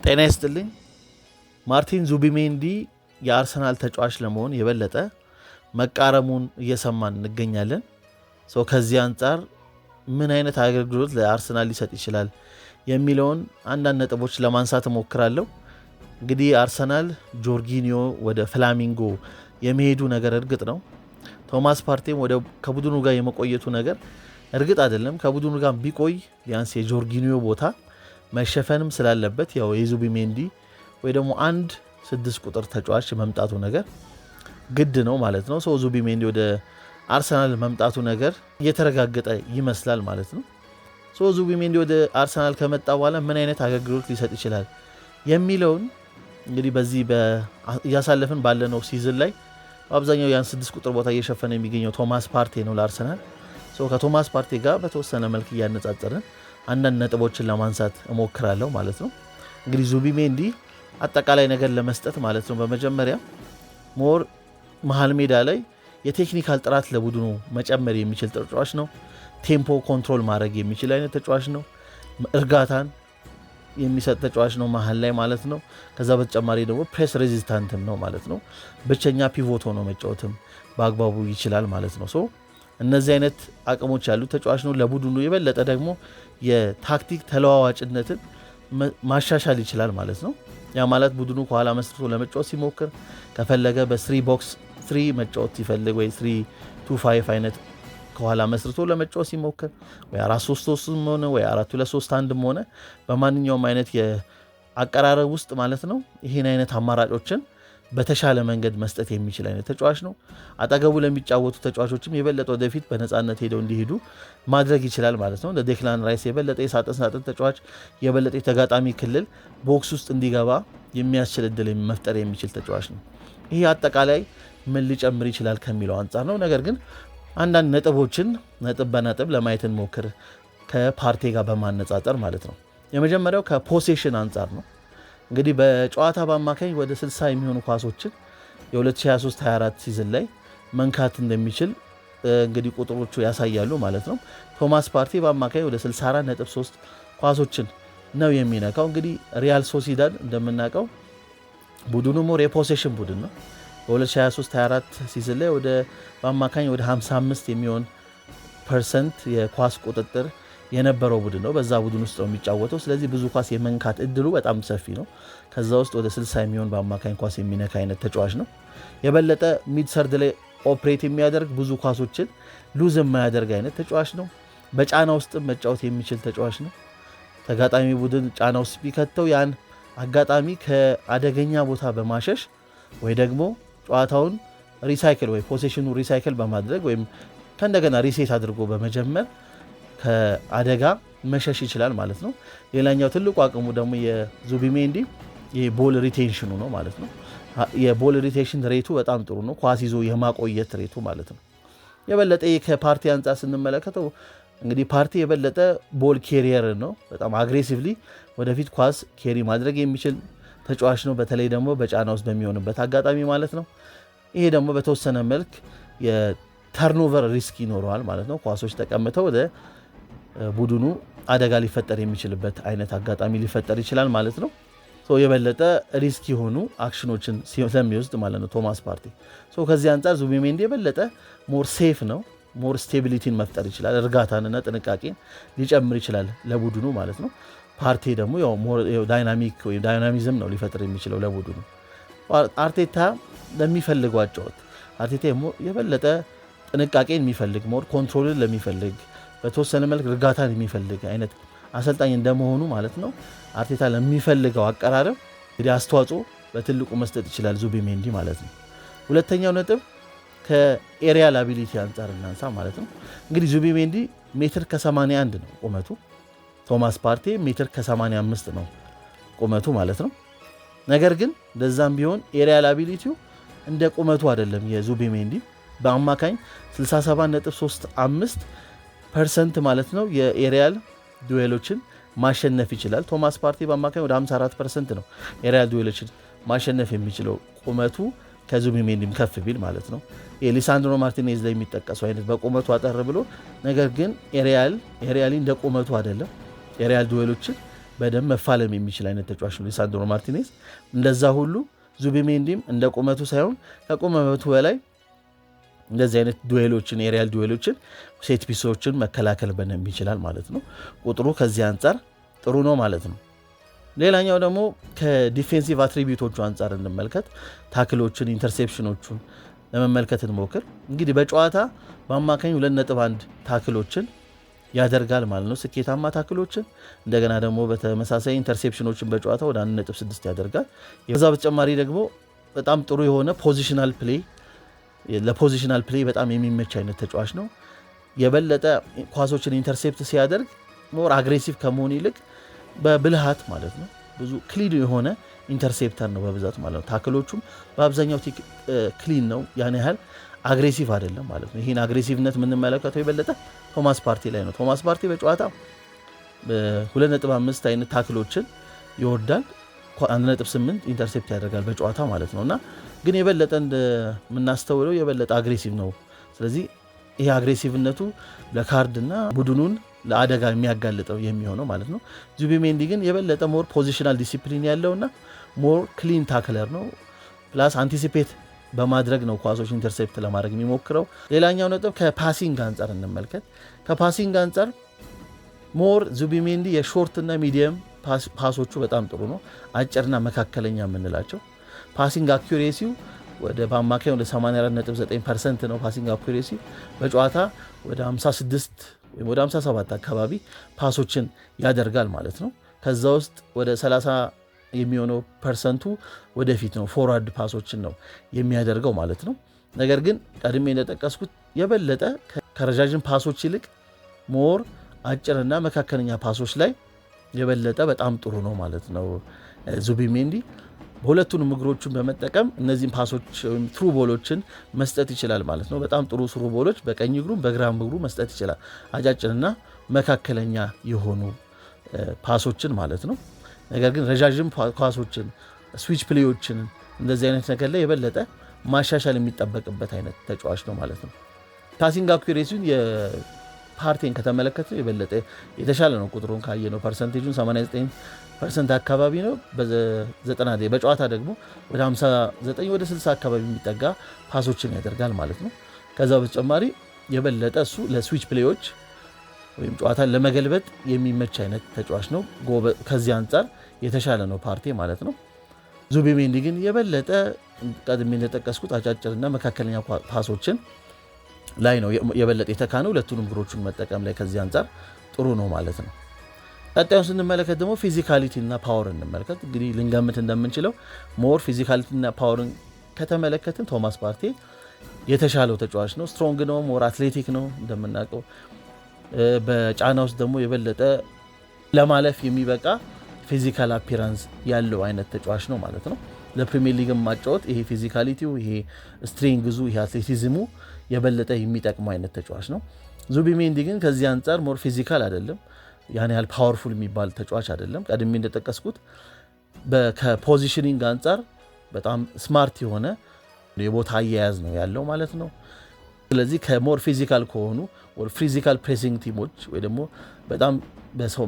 ጤና ይስጥልኝ። ማርቲን ዙቢሜንዲ የአርሰናል ተጫዋች ለመሆን የበለጠ መቃረሙን እየሰማን እንገኛለን። ከዚህ አንጻር ምን አይነት አገልግሎት ለአርሰናል ሊሰጥ ይችላል የሚለውን አንዳንድ ነጥቦች ለማንሳት እሞክራለሁ። እንግዲህ አርሰናል ጆርጊኒዮ ወደ ፍላሚንጎ የመሄዱ ነገር እርግጥ ነው። ቶማስ ፓርቴም ከቡድኑ ጋር የመቆየቱ ነገር እርግጥ አይደለም። ከቡድኑ ጋር ቢቆይ ቢያንስ የጆርጊኒዮ ቦታ መሸፈንም ስላለበት ያው የዙቢሜንዲ ወይ ደግሞ 6 ቁጥር ተጫዋች መምጣቱ ነገር ግድ ነው ማለት ነው። ዙቢሜንዲ ወደ አርሰናል መምጣቱ ነገር እየተረጋገጠ ይመስላል ማለት ነው። ዙቢሜንዲ ወደ አርሰናል ከመጣ በኋላ ምን አይነት አገልግሎት ሊሰጥ ይችላል የሚለውን እንግዲህ በዚህ እያሳለፍን ባለነው ሲዝን ላይ በአብዛኛው ያን 6 ቁጥር ቦታ እየሸፈነ የሚገኘው ቶማስ ፓርቴ ነው ለአርሰናል። ከቶማስ ፓርቴ ጋር በተወሰነ መልክ እያነጻጸርን አንዳንድ ነጥቦችን ለማንሳት እሞክራለሁ ማለት ነው። እንግዲህ ዙቢሜንዲ አጠቃላይ ነገር ለመስጠት ማለት ነው በመጀመሪያ ሞር መሃል ሜዳ ላይ የቴክኒካል ጥራት ለቡድኑ መጨመር የሚችል ተጫዋች ነው። ቴምፖ ኮንትሮል ማድረግ የሚችል አይነት ተጫዋች ነው። እርጋታን የሚሰጥ ተጫዋች ነው መሃል ላይ ማለት ነው። ከዛ በተጨማሪ ደግሞ ፕሬስ ሬዚስታንትም ነው ማለት ነው። ብቸኛ ፒቮት ሆኖ መጫወትም በአግባቡ ይችላል ማለት ነው። እነዚህ አይነት አቅሞች ያሉት ተጫዋች ነው። ለቡድኑ የበለጠ ደግሞ የታክቲክ ተለዋዋጭነትን ማሻሻል ይችላል ማለት ነው። ያ ማለት ቡድኑ ከኋላ መስርቶ ለመጫወት ሲሞክር ከፈለገ በ3 መጫወት ሲፈልግ ወይ 3-2-5 አይነት ከኋላ መስርቶ ለመጫወት ሲሞክር ወይ 4-3-3 ሆነ ወይ 4-2-3-1 ሆነ በማንኛውም አይነት የአቀራረብ ውስጥ ማለት ነው ይህን አይነት አማራጮችን በተሻለ መንገድ መስጠት የሚችል አይነት ተጫዋች ነው። አጠገቡ ለሚጫወቱ ተጫዋቾችም የበለጠ ወደፊት በነፃነት ሄደው እንዲሄዱ ማድረግ ይችላል ማለት ነው። ለዴክላን ራይስ የበለጠ የሳጥን ተጫዋች የበለጠ የተጋጣሚ ክልል ቦክስ ውስጥ እንዲገባ የሚያስችል እድል መፍጠር የሚችል ተጫዋች ነው። ይህ አጠቃላይ ምን ሊጨምር ይችላል ከሚለው አንጻር ነው። ነገር ግን አንዳንድ ነጥቦችን ነጥብ በነጥብ ለማየት እንሞክር ከፓርቴ ጋር በማነጻጸር ማለት ነው። የመጀመሪያው ከፖሴሽን አንጻር ነው። እንግዲህ በጨዋታ በአማካኝ ወደ 60 የሚሆኑ ኳሶችን የ2023-24 ሲዝን ላይ መንካት እንደሚችል እንግዲህ ቁጥሮቹ ያሳያሉ ማለት ነው። ቶማስ ፓርቴ በአማካኝ ወደ 64.3 ኳሶችን ነው የሚነካው። እንግዲህ ሪያል ሶሲዳድ እንደምናውቀው ቡድኑ ሞር የፖሴሽን ቡድን ነው። በ2023-24 ሲዝን ላይ በአማካኝ ወደ 55 የሚሆን % የኳስ ቁጥጥር የነበረው ቡድን ነው። በዛ ቡድን ውስጥ ነው የሚጫወተው። ስለዚህ ብዙ ኳስ የመንካት እድሉ በጣም ሰፊ ነው። ከዛ ውስጥ ወደ 60 የሚሆን በአማካኝ ኳስ የሚነካ አይነት ተጫዋች ነው። የበለጠ ሚድ ሰርድ ላይ ኦፕሬት የሚያደርግ ብዙ ኳሶችን ሉዝ የማያደርግ አይነት ተጫዋች ነው። በጫና ውስጥ መጫወት የሚችል ተጫዋች ነው። ተጋጣሚ ቡድን ጫና ውስጥ ቢከተው ያን አጋጣሚ ከአደገኛ ቦታ በማሸሽ ወይ ደግሞ ጨዋታውን ሪሳይክል ወይ ፖሴሽኑ ሪሳይክል በማድረግ ወይም ከእንደገና ሪሴት አድርጎ በመጀመር ከአደጋ መሸሽ ይችላል ማለት ነው። ሌላኛው ትልቁ አቅሙ ደግሞ የዙቢሜንዲ የቦል ሪቴንሽኑ ነው ማለት ነው። የቦል ሪቴንሽን ሬቱ በጣም ጥሩ ነው። ኳስ ይዞ የማቆየት ሬቱ ማለት ነው። የበለጠ ከፓርቲ አንጻር ስንመለከተው እንግዲህ ፓርቲ የበለጠ ቦል ኬሪየር ነው። በጣም አግሬሲቭሊ ወደፊት ኳስ ኬሪ ማድረግ የሚችል ተጫዋች ነው። በተለይ ደግሞ በጫና ውስጥ በሚሆንበት አጋጣሚ ማለት ነው። ይሄ ደግሞ በተወሰነ መልክ የተርኖቨር ሪስክ ይኖረዋል ማለት ነው። ኳሶች ተቀምተው ወደ ቡድኑ አደጋ ሊፈጠር የሚችልበት አይነት አጋጣሚ ሊፈጠር ይችላል ማለት ነው። የበለጠ ሪስክ የሆኑ አክሽኖችን ስለሚወስድ ማለት ነው ቶማስ ፓርቴ። ከዚህ አንጻር ዙቢሜንዲ የበለጠ ሞር ሴፍ ነው። ሞር ስቴቢሊቲን መፍጠር ይችላል። እርጋታንና ጥንቃቄን ሊጨምር ይችላል ለቡድኑ ማለት ነው። ፓርቴ ደግሞ ዳይናሚዝም ነው ሊፈጥር የሚችለው ለቡድኑ። አርቴታ ለሚፈልገው አጫወት አርቴታ የበለጠ ጥንቃቄን የሚፈልግ ሞር ኮንትሮልን ለሚፈልግ በተወሰነ መልክ እርጋታን የሚፈልግ አይነት አሰልጣኝ እንደመሆኑ ማለት ነው አርቴታ ለሚፈልገው አቀራረብ እንግዲህ አስተዋጽኦ በትልቁ መስጠት ይችላል ዙቢሜንዲ ማለት ነው። ሁለተኛው ነጥብ ከኤሪያል አቢሊቲ አንጻር እናንሳ ማለት ነው። እንግዲህ ዙቢሜንዲ 1.81 ነው ቁመቱ። ቶማስ ፓርቴ 1.85 ነው ቁመቱ ማለት ነው። ነገር ግን እንደዛም ቢሆን ኤሪያል አቢሊቲው እንደ ቁመቱ አይደለም። የዙቢሜንዲ በአማካኝ 67.35% ማለት ነው የኤሪያል ዱዌሎችን ማሸነፍ ይችላል። ቶማስ ፓርቴ በአማካኝ ወደ 54% ነው ኤሪያል ዱዌሎችን ማሸነፍ የሚችለው ቁመቱ ከዙቢሜንዲም ከፍ ቢል ማለት ነው። የሊሳንድሮ ማርቲኔዝ ላይ የሚጠቀሰው አይነት በቁመቱ አጠር ብሎ ነገር ግን ኤሪያሊ እንደ ቁመቱ አይደለም ኤሪያል ዱዌሎችን በደንብ መፋለም የሚችል አይነት ተጫዋች ነው ሊሳንድሮ ማርቲኔዝ። እንደዛ ሁሉ ዙቢሜንዲም እንደ ቁመቱ ሳይሆን ከቁመቱ በላይ እንደዚህ አይነት ዱዌሎችን ኤሪያል ዱዌሎችን ሴት ፒሶችን መከላከል በደንብ ይችላል ማለት ነው። ቁጥሩ ከዚህ አንጻር ጥሩ ነው ማለት ነው። ሌላኛው ደግሞ ከዲፌንሲቭ አትሪቢዩቶቹ አንጻር እንመልከት። ታክሎችን፣ ኢንተርሴፕሽኖቹን ለመመልከት እንሞክር። እንግዲህ በጨዋታ በአማካኝ 2.1 ታክሎችን ያደርጋል ማለት ነው፣ ስኬታማ ታክሎችን። እንደገና ደግሞ በተመሳሳይ ኢንተርሴፕሽኖችን በጨዋታ ወደ 1.6 ያደርጋል። ከዛ በተጨማሪ ደግሞ በጣም ጥሩ የሆነ ፖዚሽናል ፕሌይ፣ ለፖዚሽናል ፕሌይ በጣም የሚመች አይነት ተጫዋች ነው። የበለጠ ኳሶችን ኢንተርሴፕት ሲያደርግ ሞር አግሬሲቭ ከመሆን ይልቅ በብልሃት ማለት ነው ብዙ ክሊን የሆነ ኢንተርሴፕተር ነው በብዛት ማለት ነው። ታክሎቹም በአብዛኛው ክሊን ነው፣ ያን ያህል አግሬሲቭ አይደለም ማለት ነው። ይህን አግሬሲቭነት የምንመለከተው የበለጠ ቶማስ ፓርቲ ላይ ነው። ቶማስ ፓርቲ በጨዋታ 2.5 አይነት ታክሎችን ይወርዳል፣ 1.8 ኢንተርሴፕት ያደርጋል በጨዋታ ማለት ነው። እና ግን የበለጠ እንደምናስተውለው የበለጠ አግሬሲቭ ነው። ስለዚህ ይሄ አግሬሲቭነቱ ለካርድና ቡድኑን ለአደጋ የሚያጋልጠው የሚሆነው ማለት ነው። ዙቢሜንዲ ግን የበለጠ ሞር ፖዚሽናል ዲሲፕሊን ያለውና ሞር ክሊን ታክለር ነው። ፕላስ አንቲሲፔት በማድረግ ነው ኳሶች ኢንተርሴፕት ለማድረግ የሚሞክረው። ሌላኛው ነጥብ ከፓሲንግ አንጻር እንመልከት። ከፓሲንግ አንጻር ሞር ዙቢሜንዲ የሾርት እና ሚዲየም ፓሶቹ በጣም ጥሩ ነው። አጭርና መካከለኛ የምንላቸው ፓሲንግ አኩሬሲው በአማካኝ ወደ 84.9% ነው። ፓሲንግ አኩሬሲ በጨዋታ ወደ 56 ወይም ወደ 57 አካባቢ ፓሶችን ያደርጋል ማለት ነው። ከዛ ውስጥ ወደ 30 የሚሆነው ፐርሰንቱ ወደፊት ነው፣ ፎርዋርድ ፓሶችን ነው የሚያደርገው ማለት ነው። ነገር ግን ቀድሜ እንደጠቀስኩት የበለጠ ከረጃጅም ፓሶች ይልቅ ሞር አጭርና መካከለኛ ፓሶች ላይ የበለጠ በጣም ጥሩ ነው ማለት ነው። ዙቢሜንዲ በሁለቱንም እግሮቹን በመጠቀም እነዚህን ፓሶች ወይም ትሩ ቦሎችን መስጠት ይችላል ማለት ነው። በጣም ጥሩ ትሩ ቦሎች በቀኝ እግሩ በግራም እግሩ መስጠት ይችላል፣ አጫጭንና መካከለኛ የሆኑ ፓሶችን ማለት ነው። ነገር ግን ረጃጅም ኳሶችን፣ ስዊች ፕሌዎችን እንደዚህ አይነት ነገር ላይ የበለጠ ማሻሻል የሚጠበቅበት አይነት ተጫዋች ነው ማለት ነው። ፓሲንግ አኩሬሲውን የፓርቲን ከተመለከተ የበለጠ የተሻለ ነው። ቁጥሩን ካየነው ፐርሰንቴጁን 89% አካባቢ ነው በ90 በጨዋታ ደግሞ ወደ 59 ወደ 60 አካባቢ የሚጠጋ ፓሶችን ያደርጋል ማለት ነው። ከዛ በተጨማሪ የበለጠ እሱ ለስዊች ፕሌዎች ወይም ጨዋታን ለመገልበጥ የሚመች አይነት ተጫዋች ነው። ከዚህ አንጻር የተሻለ ነው ፓርቲ ማለት ነው። ዙቢሜንዲ ግን የበለጠ ቀድሜ እንደጠቀስኩት አጫጭርና መካከለኛ ፓሶችን ላይ ነው የበለጠ የተካነው፣ ሁለቱንም እግሮቹን መጠቀም ላይ ከዚህ አንጻር ጥሩ ነው ማለት ነው። ቀጣዩን ስንመለከት ደግሞ ፊዚካሊቲና ፓወር እንመለከት። እንግዲህ ልንገምት እንደምንችለው ሞር ፊዚካሊቲና ፓወርን ከተመለከትን ቶማስ ፓርቲ የተሻለው ተጫዋች ነው። ስትሮንግ ነው፣ ሞር አትሌቲክ ነው እንደምናውቀው። በጫና ውስጥ ደግሞ የበለጠ ለማለፍ የሚበቃ ፊዚካል አፒራንስ ያለው አይነት ተጫዋች ነው ማለት ነው። ለፕሪሚየር ሊግ ማጫወት ይሄ ፊዚካሊቲው፣ ይሄ ስትሬንግዙ፣ ይሄ አትሌቲዝሙ የበለጠ የሚጠቅመው አይነት ተጫዋች ነው። ዙቢሜንዲ ግን ከዚህ አንጻር ሞር ፊዚካል አይደለም፣ ያን ያህል ፓወርፉል የሚባል ተጫዋች አይደለም። ቀድሜ እንደጠቀስኩት ከፖዚሽኒንግ አንጻር በጣም ስማርት የሆነ የቦታ አያያዝ ነው ያለው ማለት ነው። ስለዚህ ከሞር ፊዚካል ከሆኑ ፊዚካል ፕሬሲንግ ቲሞች ወይ ደግሞ በጣም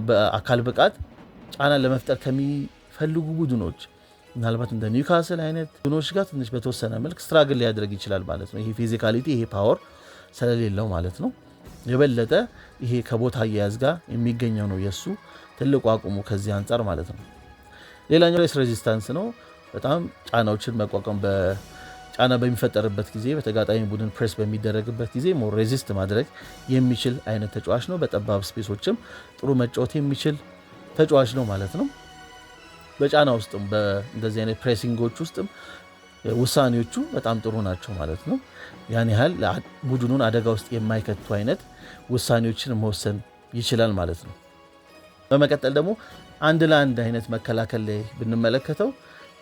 በአካል ብቃት ጫና ለመፍጠር ከሚፈልጉ ቡድኖች ምናልባት እንደ ኒውካስል አይነት ቡድኖች ጋር ትንሽ በተወሰነ መልክ ስትራግል ሊያደርግ ይችላል ማለት ነው። ይሄ ፊዚካሊቲ ይሄ ፓወር ስለሌለው ማለት ነው። የበለጠ ይሄ ከቦታ አያያዝ ጋር የሚገኘው ነው የሱ ትልቁ አቁሙ ከዚህ አንጻር ማለት ነው። ሌላኛው ሬስ ሬዚስታንስ ነው። በጣም ጫናዎችን መቋቋም ጫና በሚፈጠርበት ጊዜ በተጋጣሚ ቡድን ፕሬስ በሚደረግበት ጊዜ ሞር ሬዚስት ማድረግ የሚችል አይነት ተጫዋች ነው። በጠባብ ስፔሶችም ጥሩ መጫወት የሚችል ተጫዋች ነው ማለት ነው። በጫና ውስጥም በእንደዚህ አይነት ፕሬሲንጎች ውስጥም ውሳኔዎቹ በጣም ጥሩ ናቸው ማለት ነው። ያን ያህል ቡድኑን አደጋ ውስጥ የማይከቱ አይነት ውሳኔዎችን መወሰን ይችላል ማለት ነው። በመቀጠል ደግሞ አንድ ለአንድ አይነት መከላከል ላይ ብንመለከተው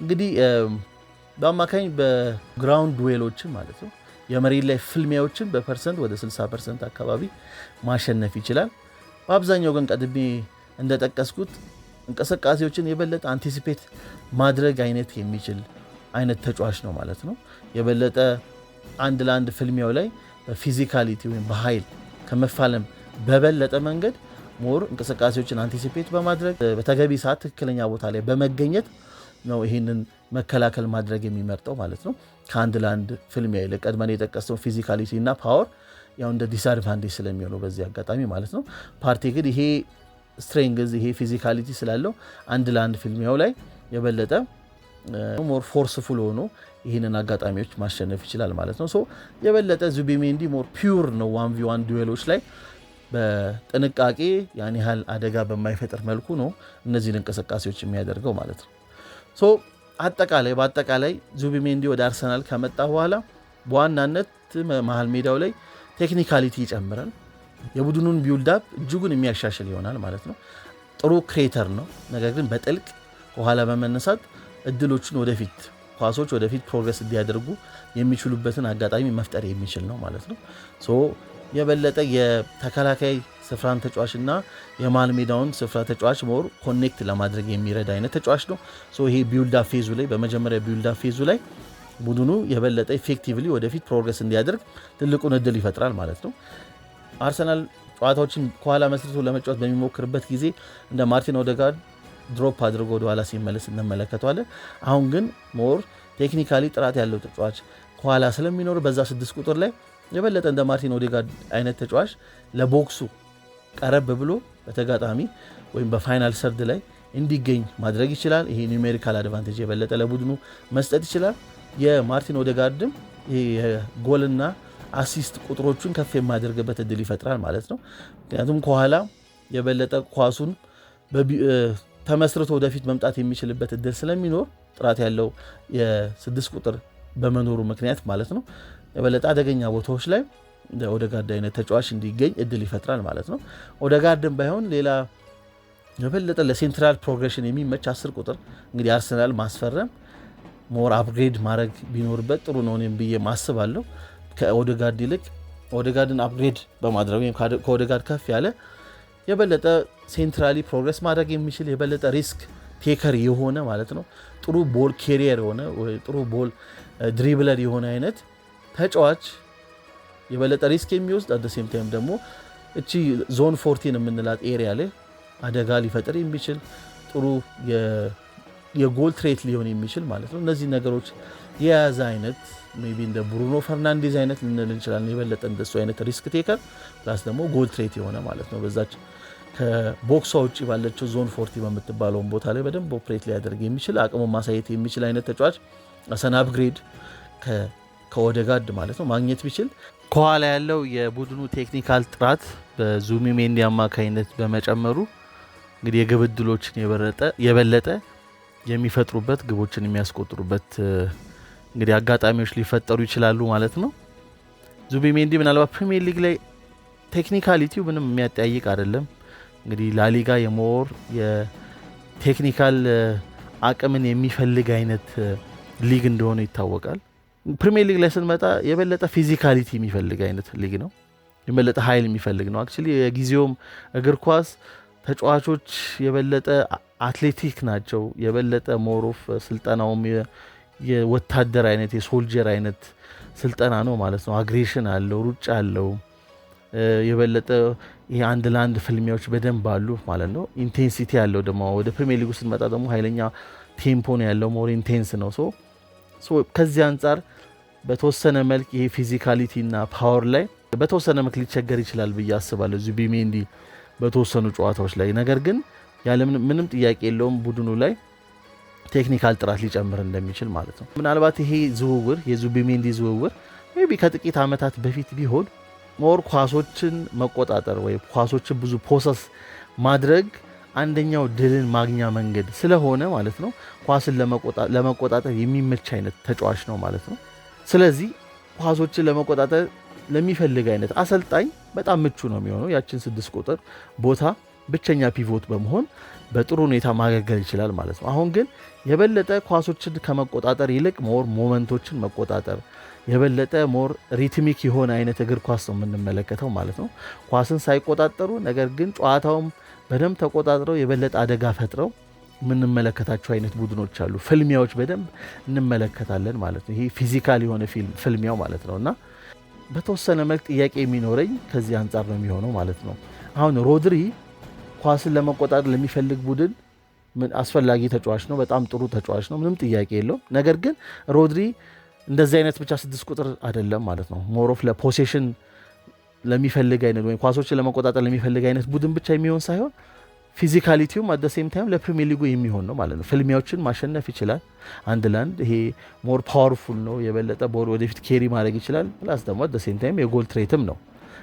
እንግዲህ በአማካኝ በግራውንድ ዱዌሎችን ማለት ነው የመሬት ላይ ፍልሚያዎችን በፐርሰንት ወደ 60% አካባቢ ማሸነፍ ይችላል። በአብዛኛው ግን ቀድሜ እንደጠቀስኩት እንቅስቃሴዎችን የበለጠ አንቲሲፔት ማድረግ አይነት የሚችል አይነት ተጫዋች ነው ማለት ነው። የበለጠ አንድ ለአንድ ፍልሚያው ላይ በፊዚካሊቲ ወይም በኃይል ከመፋለም በበለጠ መንገድ ሞር እንቅስቃሴዎችን አንቲሲፔት በማድረግ በተገቢ ሰዓት ትክክለኛ ቦታ ላይ በመገኘት ነው ይሄንን መከላከል ማድረግ የሚመርጠው ማለት ነው። ከአንድ ለአንድ ፍልሚያ ይልቅ ቀድመን የጠቀስነው ፊዚካሊቲ እና ፓወር ያው እንደ ዲስአድቫንቴጅ ስለሚሆነው በዚህ አጋጣሚ ማለት ነው። ፓርቲ ግን ይሄ ስትሬንግዝ ይሄ ፊዚካሊቲ ስላለው አንድ ለአንድ ፍልሚያው ላይ የበለጠ ሞር ፎርስፉል ሆኖ ይህንን አጋጣሚዎች ማሸነፍ ይችላል ማለት ነው። ሶ የበለጠ ዙቢሜንዲ ሞር ፒውር ነው 1v1 ዱዌሎች ላይ በጥንቃቄ ያን ያህል አደጋ በማይፈጥር መልኩ ነው እነዚህን እንቅስቃሴዎች የሚያደርገው ማለት ነው። ሶ በአጠቃላይ ዙቢሜንዲ ወደ አርሰናል ከመጣ በኋላ በዋናነት መሀል ሜዳው ላይ ቴክኒካሊቲ ይጨምራል። የቡድኑን ቢውልዳፕ እጅጉን የሚያሻሽል ይሆናል ማለት ነው። ጥሩ ክሬተር ነው። ነገር ግን በጥልቅ ከኋላ በመነሳት እድሎችን ወደፊት ኳሶች ወደፊት ፕሮግረስ እንዲያደርጉ የሚችሉበትን አጋጣሚ መፍጠር የሚችል ነው ማለት ነው። ሶ የበለጠ የተከላካይ ስፍራን ተጫዋችና የመሃል ሜዳውን ስፍራ ተጫዋች ሞር ኮኔክት ለማድረግ የሚረዳ አይነት ተጫዋች ነው። ሶ ይሄ ቢውልዳፕ ፌዙ ላይ በመጀመሪያ ቢውልዳፕ ፌዙ ላይ ቡድኑ የበለጠ ኢፌክቲቭሊ ወደፊት ፕሮግረስ እንዲያደርግ ትልቁን እድል ይፈጥራል ማለት ነው። አርሰናል ጨዋታዎችን ከኋላ መስርቶ ለመጫወት በሚሞክርበት ጊዜ እንደ ማርቲን ኦዴጋርድ ድሮፕ አድርጎ ወደ ኋላ ሲመለስ እንመለከተዋለን። አሁን ግን ሞር ቴክኒካሊ ጥራት ያለው ተጫዋች ከኋላ ስለሚኖር በዛ 6 ቁጥር ላይ የበለጠ እንደ ማርቲን ኦዴጋርድ አይነት ተጫዋች ለቦክሱ ቀረብ ብሎ በተጋጣሚ ወይም በፋይናል ሰርድ ላይ እንዲገኝ ማድረግ ይችላል። ይሄ ኒውሜሪካል አድቫንቴጅ የበለጠ ለቡድኑ መስጠት ይችላል። የማርቲን ኦዴጋርድም የጎልና አሲስት ቁጥሮቹን ከፍ የማያደርግበት እድል ይፈጥራል ማለት ነው። ምክንያቱም ከኋላ የበለጠ ኳሱን ተመስርቶ ወደፊት መምጣት የሚችልበት እድል ስለሚኖር ጥራት ያለው የ6 ቁጥር በመኖሩ ምክንያት ማለት ነው የበለጠ አደገኛ ቦታዎች ላይ ኦዴጋርድ አይነት ተጫዋች እንዲገኝ እድል ይፈጥራል ማለት ነው። ኦዴጋርድም ባይሆን ሌላ የበለጠ ለሴንትራል ፕሮግሬሽን የሚመች 10 ቁጥር እንግዲህ አርሰናል ማስፈረም ሞር አፕግሬድ ማድረግ ቢኖርበት ጥሩ ነው ብዬ ማስባለሁ። ከኦዴጋርድ ይልቅ ኦዴጋርድን አፕግሬድ በማድረግ ወይም ከኦዴጋርድ ከፍ ያለ የበለጠ ሴንትራሊ ፕሮግረስ ማድረግ የሚችል የበለጠ ሪስክ ቴከር የሆነ ማለት ነው ጥሩ ቦል ኬሪየር የሆነ ወይ ጥሩ ቦል ድሪብለር የሆነ አይነት ተጫዋች የበለጠ ሪስክ የሚወስድ አት ሴም ታይም ደግሞ እቺ ዞን 14 የምንላት ኤሪያ ላይ አደጋ ሊፈጥር የሚችል ጥሩ የጎል ትሬት ሊሆን የሚችል ማለት ነው። እነዚህ ነገሮች የያዘ አይነት ሜይ ቢ እንደ ብሩኖ ፈርናንዴዝ አይነት ልንል እንችላለን። የበለጠ እንደሱ አይነት ሪስክ ቴከር ፕላስ ደግሞ ጎል ትሬት የሆነ ማለት ነው። በዛች ከቦክሷ ውጭ ባለችው ዞን 40 በምትባለውን ቦታ ላይ በደንብ ኦፕሬት ሊያደርግ የሚችል አቅሙን ማሳየት የሚችል አይነት ተጫዋች አሰን አፕግሬድ ከኦዴጋርድ ማለት ነው ማግኘት ቢችል ከኋላ ያለው የቡድኑ ቴክኒካል ጥራት በዙቢሜንዲ አማካኝነት በመጨመሩ እንግዲህ የግብ ዕድሎችን የበለጠ የሚፈጥሩበት ግቦችን የሚያስቆጥሩበት እንግዲህ አጋጣሚዎች ሊፈጠሩ ይችላሉ ማለት ነው። ዙቢሜንዲ ምናልባት ፕሪሚየር ሊግ ላይ ቴክኒካሊቲው ምንም የሚያጠያይቅ አይደለም። እንግዲህ ላሊጋ የሞር የቴክኒካል አቅምን የሚፈልግ አይነት ሊግ እንደሆነ ይታወቃል። ፕሪሚየር ሊግ ላይ ስንመጣ የበለጠ ፊዚካሊቲ የሚፈልግ አይነት ሊግ ነው። የበለጠ ኃይል የሚፈልግ ነው። አክቹሊ የጊዜውም እግር ኳስ ተጫዋቾች የበለጠ አትሌቲክ ናቸው። የበለጠ ሞሮፍ ስልጠናውም የወታደር አይነት የሶልጀር አይነት ስልጠና ነው ማለት ነው። አግሬሽን አለው፣ ሩጫ አለው። የበለጠ ይሄ አንድ ለአንድ ፍልሚያዎች በደንብ አሉ ማለት ነው። ኢንቴንሲቲ ያለው ደግሞ ወደ ፕሪሚየር ሊጉ ስንመጣ ደግሞ ኃይለኛ ቴምፖ ነው ያለው፣ ሞር ኢንቴንስ ነው። ከዚህ አንጻር በተወሰነ መልክ ይሄ ፊዚካሊቲ እና ፓወር ላይ በተወሰነ መልክ ሊቸገር ይችላል ብዬ አስባለሁ ዙቢሜንዲ በተወሰኑ ጨዋታዎች ላይ። ነገር ግን ያለ ምንም ጥያቄ የለውም ቡድኑ ላይ ቴክኒካል ጥራት ሊጨምር እንደሚችል ማለት ነው። ምናልባት ይሄ ዝውውር የዙቢሜንዲ ዝውውር ሜይ ቢ ከጥቂት ዓመታት በፊት ቢሆን ሞር ኳሶችን መቆጣጠር ወይ ኳሶችን ብዙ ፕሮሰስ ማድረግ አንደኛው ድልን ማግኛ መንገድ ስለሆነ ማለት ነው ኳስን ለመቆጣጠር የሚመች አይነት ተጫዋች ነው ማለት ነው። ስለዚህ ኳሶችን ለመቆጣጠር ለሚፈልግ አይነት አሰልጣኝ በጣም ምቹ ነው የሚሆነው። ያችን 6 ቁጥር ቦታ ብቸኛ ፒቮት በመሆን በጥሩ ሁኔታ ማገልገል ይችላል ማለት ነው። አሁን ግን የበለጠ ኳሶችን ከመቆጣጠር ይልቅ ሞር ሞመንቶችን መቆጣጠር የበለጠ ሞር ሪትሚክ የሆነ አይነት እግር ኳስ ነው የምንመለከተው ማለት ነው። ኳስን ሳይቆጣጠሩ ነገር ግን ጨዋታውም በደንብ ተቆጣጥረው የበለጠ አደጋ ፈጥረው የምንመለከታቸው አይነት ቡድኖች አሉ። ፍልሚያዎች በደንብ እንመለከታለን ማለት ነው። ይሄ ፊዚካል የሆነ ፍልሚያው ማለት ነው እና በተወሰነ መልክ ጥያቄ የሚኖረኝ ከዚህ አንጻር ነው የሚሆነው ማለት ነው። አሁን ሮድሪ ኳስን ለመቆጣጠር ለሚፈልግ ቡድን አስፈላጊ ተጫዋች ነው። በጣም ጥሩ ተጫዋች ነው፣ ምንም ጥያቄ የለውም። ነገር ግን ሮድሪ እንደዚህ አይነት ብቻ 6 ቁጥር አይደለም ማለት ነው። ሞሮፍ ለፖሴሽን ለሚፈልግ አይነት ወይም ኳሶችን ለመቆጣጠር ለሚፈልግ አይነት ቡድን ብቻ የሚሆን ሳይሆን ፊዚካሊቲውም አት ዘ ሴም ታይም ለፕሪሚየር ሊጉ የሚሆን ነው ማለት ነው። ፍልሚያዎችን ማሸነፍ ይችላል። አንድ ለአንድ ይሄ ሞር ፓወርፉል ነው፣ የበለጠ ቦል ወደፊት ኬሪ ማድረግ ይችላል። ፕላስ ደግሞ አት ዘ ሴም ታይም የጎል ትሬትም ነው።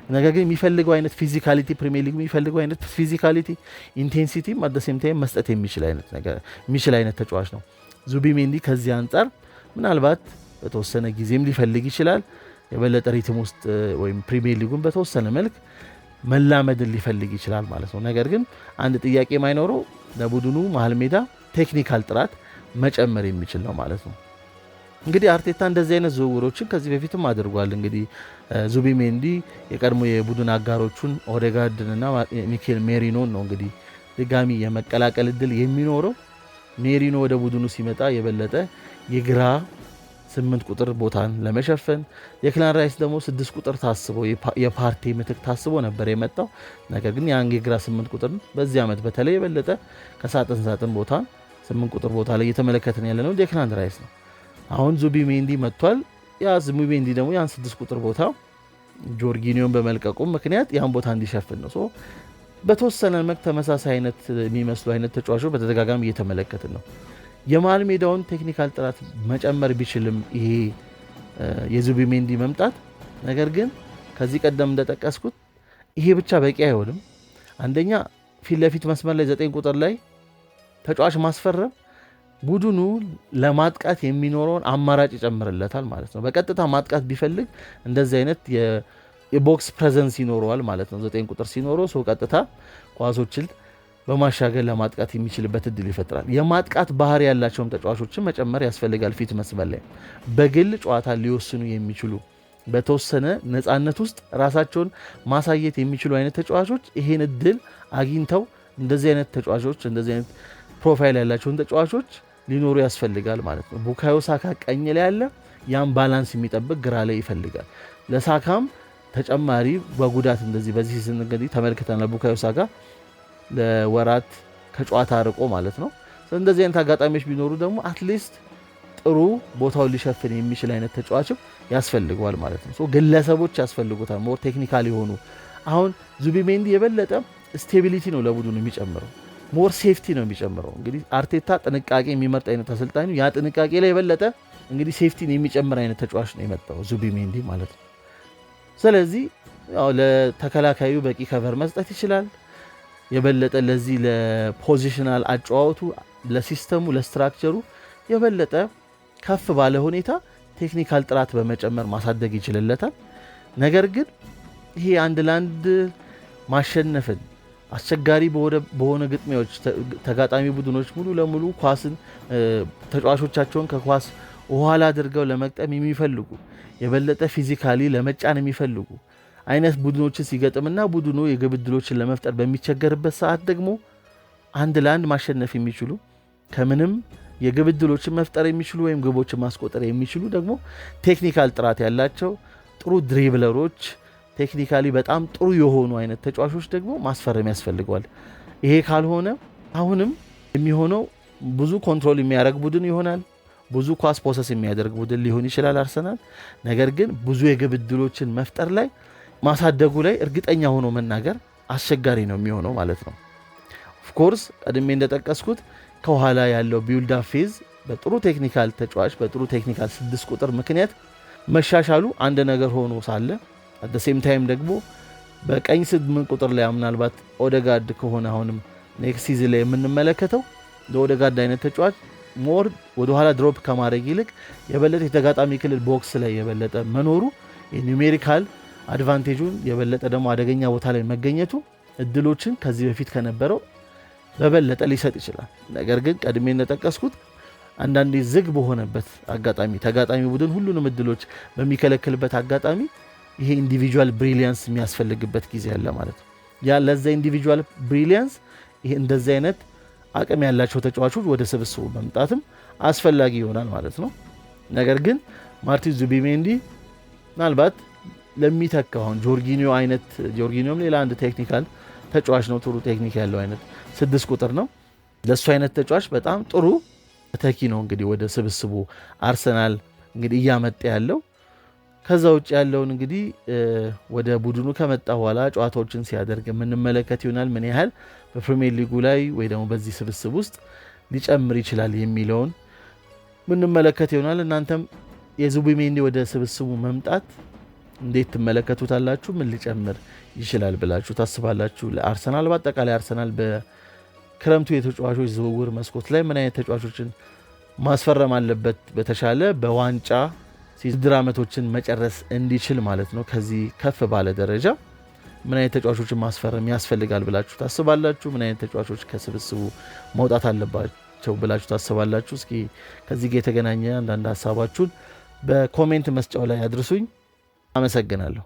ነገር ግን የሚፈልገው አይነት ፊዚካሊቲ ፕሪሚየር ሊግ የሚፈልገው አይነት ፊዚካሊቲ ኢንቴንሲቲም አት ዘ ሴም ታይም መስጠት የሚችል አይነት ተጫዋች ነው ዙቢሜንዲ። ከዚህ አንጻር ምናልባት በተወሰነ ጊዜም ሊፈልግ ይችላል የበለጠ ሪትም ውስጥ ወይም ፕሪሚየር ሊጉን በተወሰነ መልክ መላመድን ሊፈልግ ይችላል ማለት ነው። ነገር ግን አንድ ጥያቄ የማይኖረው ለቡድኑ መሀል ሜዳ ቴክኒካል ጥራት መጨመር የሚችል ነው ማለት ነው። እንግዲህ አርቴታ እንደዚህ አይነት ዝውውሮችን ከዚህ በፊትም አድርጓል። እንግዲህ ዙቢሜንዲ የቀድሞ የቡድን አጋሮቹን ኦዴጋርድንና ሚኬል ሜሪኖን ነው እንግዲህ ድጋሚ የመቀላቀል እድል የሚኖረው። ሜሪኖ ወደ ቡድኑ ሲመጣ የበለጠ የግራ 8 ቁጥር ቦታን ለመሸፈን፣ የክላን ራይስ ደግሞ 6 ቁጥር ታስቦ የፓርቲ ምትክ ታስቦ ነበር የመጣው። ነገር ግን ያን የግራ 8 ቁጥር በዚህ ዓመት በተለይ የበለጠ ከሳጥን ቦታ 8 ቁጥር ቦታ ላይ እየተመለከትን ያለ ነው የክላን ራይስ ነው። አሁን ዙቢሜንዲ መጥቷል። ያ ዙቢሜንዲ ደግሞ ያን 6 ቁጥር ቦታ ጆርጊኒዮን በመልቀቁ ምክንያት ያን ቦታ እንዲሸፍን ነው። በተወሰነ መልክ ተመሳሳይ አይነት የሚመስሉ አይነት ተጫዋቾች በተደጋጋሚ እየተመለከትን ነው። የመሃል ሜዳውን ቴክኒካል ጥራት መጨመር ቢችልም ይሄ የዙቢሜንዲ መምጣት፣ ነገር ግን ከዚህ ቀደም እንደጠቀስኩት ይሄ ብቻ በቂ አይሆንም። አንደኛ ፊት ለፊት መስመር ላይ 9 ቁጥር ላይ ተጫዋች ማስፈረም ቡድኑ ለማጥቃት የሚኖረውን አማራጭ ይጨምርለታል ማለት ነው። በቀጥታ ማጥቃት ቢፈልግ እንደዚህ አይነት የቦክስ ፕሬዘንስ ይኖረዋል ማለት ነው። 9 ቁጥር ሲኖረው ሰው ቀጥታ ኳሶችን በማሻገር ለማጥቃት የሚችልበት እድል ይፈጥራል። የማጥቃት ባህሪ ያላቸውን ተጫዋቾችን መጨመር ያስፈልጋል። ፊት መስመር ላይ በግል ጨዋታ ሊወስኑ የሚችሉ በተወሰነ ነፃነት ውስጥ ራሳቸውን ማሳየት የሚችሉ አይነት ተጫዋቾች ይሄን እድል አግኝተው እንደዚህ አይነት ተጫዋቾች እንደዚህ አይነት ፕሮፋይል ያላቸውን ተጫዋቾች ሊኖሩ ያስፈልጋል ማለት ነው። ቡካዮ ሳካ ቀኝ ላይ ያለ ያን ባላንስ የሚጠብቅ ግራ ላይ ይፈልጋል። ለሳካም ተጨማሪ በጉዳት እንደዚህ በዚህ ሲዝን እንግዲህ ተመልክተናል። ቡካዮ ሳካ ለወራት ከጨዋታ ርቆ ማለት ነው። እንደዚህ አይነት አጋጣሚዎች ቢኖሩ ደግሞ አትሊስት ጥሩ ቦታውን ሊሸፍን የሚችል አይነት ተጫዋችም ያስፈልገዋል ማለት ነው። ግለሰቦች ያስፈልጉታል ሞር ቴክኒካል የሆኑ። አሁን ዙቢሜንዲ የበለጠ ስቴቢሊቲ ነው ለቡድኑ የሚጨምረው፣ ሞር ሴፍቲ ነው የሚጨምረው። እንግዲህ አርቴታ ጥንቃቄ የሚመርጥ አይነት አሰልጣኝ ነው። ያ ጥንቃቄ ላይ የበለጠ እንግዲህ ሴፍቲን የሚጨምር አይነት ተጫዋች ነው የመጣው ዙቢሜንዲ ማለት ነው። ስለዚህ ያው ለተከላካዩ በቂ ከቨር መስጠት ይችላል። የበለጠ ለዚህ ለፖዚሽናል አጫዋወቱ ለሲስተሙ ለስትራክቸሩ የበለጠ ከፍ ባለ ሁኔታ ቴክኒካል ጥራት በመጨመር ማሳደግ ይችልለታል። ነገር ግን ይሄ አንድ ለአንድ ማሸነፍን አስቸጋሪ በሆነ ግጥሚያዎች ተጋጣሚ ቡድኖች ሙሉ ለሙሉ ኳስን ተጫዋቾቻቸውን ከኳስ ኋላ አድርገው ለመቅጠም የሚፈልጉ የበለጠ ፊዚካሊ ለመጫን የሚፈልጉ አይነት ቡድኖችን ሲገጥምና ቡድኑ የግብ ዕድሎችን ለመፍጠር በሚቸገርበት ሰዓት ደግሞ አንድ ለአንድ ማሸነፍ የሚችሉ ከምንም የግብ ዕድሎችን መፍጠር የሚችሉ ወይም ግቦችን ማስቆጠር የሚችሉ ደግሞ ቴክኒካል ጥራት ያላቸው ጥሩ ድሪብለሮች ቴክኒካሊ በጣም ጥሩ የሆኑ አይነት ተጫዋቾች ደግሞ ማስፈረም ያስፈልገዋል። ይሄ ካልሆነ አሁንም የሚሆነው ብዙ ኮንትሮል የሚያደርግ ቡድን ይሆናል። ብዙ ኳስ ፖሰስ የሚያደርግ ቡድን ሊሆን ይችላል አርሰናል። ነገር ግን ብዙ የግብ ዕድሎችን መፍጠር ላይ ማሳደጉ ላይ እርግጠኛ ሆኖ መናገር አስቸጋሪ ነው የሚሆነው ማለት ነው። ኦፍኮርስ ቀድሜ እንደጠቀስኩት ከኋላ ያለው ቢልድ አፕ ፌዝ በጥሩ ቴክኒካል ተጫዋች በጥሩ ቴክኒካል 6 ቁጥር ምክንያት መሻሻሉ አንድ ነገር ሆኖ ሳለ አት ዘ ሴም ታይም ደግሞ በቀኝ 8 ቁጥር ላይ ምናልባት ኦዴጋርድ ከሆነ አሁንም ኔክስት ሲዝን ላይ የምንመለከተው ለኦዴጋርድ አይነት ተጫዋች ሞር ወደ ኋላ ድሮፕ ከማድረግ ይልቅ የበለጠ የተጋጣሚ ክልል ቦክስ ላይ የበለጠ መኖሩ የኒውሜሪካል አድቫንቴጁን የበለጠ ደግሞ አደገኛ ቦታ ላይ መገኘቱ እድሎችን ከዚህ በፊት ከነበረው በበለጠ ሊሰጥ ይችላል። ነገር ግን ቀድሜ እንደጠቀስኩት አንዳንዴ ዝግ በሆነበት አጋጣሚ ተጋጣሚ ቡድን ሁሉንም እድሎች በሚከለክልበት አጋጣሚ ይሄ ኢንዲቪጁዋል ብሪሊያንስ የሚያስፈልግበት ጊዜ አለ ማለት ነው። ያ ለዛ ኢንዲቪጁዋል ብሪሊያንስ ይሄ እንደዚህ አይነት አቅም ያላቸው ተጫዋቾች ወደ ስብስቡ መምጣትም አስፈላጊ ይሆናል ማለት ነው። ነገር ግን ማርቲን ዙቢሜንዲ ምናልባት ለሚተካው አሁን ጆርጊኒዮ አይነት ጆርጊኒዮም ሌላ አንድ ቴክኒካል ተጫዋች ነው። ጥሩ ቴክኒክ ያለው አይነት 6 ቁጥር ነው። ለእሱ አይነት ተጫዋች በጣም ጥሩ ተኪ ነው እንግዲህ ወደ ስብስቡ አርሰናል እንግዲህ እያመጣ ያለው። ከዛ ውጭ ያለውን እንግዲህ ወደ ቡድኑ ከመጣ በኋላ ጨዋታዎችን ሲያደርግ የምንመለከት ይሆናል። ምን ያህል በፕሪሚየር ሊጉ ላይ ወይ ደግሞ በዚህ ስብስብ ውስጥ ሊጨምር ይችላል የሚለውን ምንመለከት ይሆናል። እናንተም የዙቢሜንዲ ወደ ስብስቡ መምጣት እንዴት ትመለከቱታላችሁ? ምን ሊጨምር ይችላል ብላችሁ ታስባላችሁ? ለአርሰናል በአጠቃላይ አርሰናል በክረምቱ የተጫዋቾች ዝውውር መስኮት ላይ ምን አይነት ተጫዋቾችን ማስፈረም አለበት? በተሻለ በዋንጫ ውድድር ዓመቶችን መጨረስ እንዲችል ማለት ነው። ከዚህ ከፍ ባለ ደረጃ ምን አይነት ተጫዋቾችን ማስፈረም ያስፈልጋል ብላችሁ ታስባላችሁ? ምን አይነት ተጫዋቾች ከስብስቡ መውጣት አለባቸው ብላችሁ ታስባላችሁ? እስኪ ከዚህ ጋር የተገናኘ አንዳንድ ሀሳባችሁን በኮሜንት መስጫው ላይ አድርሱኝ። አመሰግናለሁ።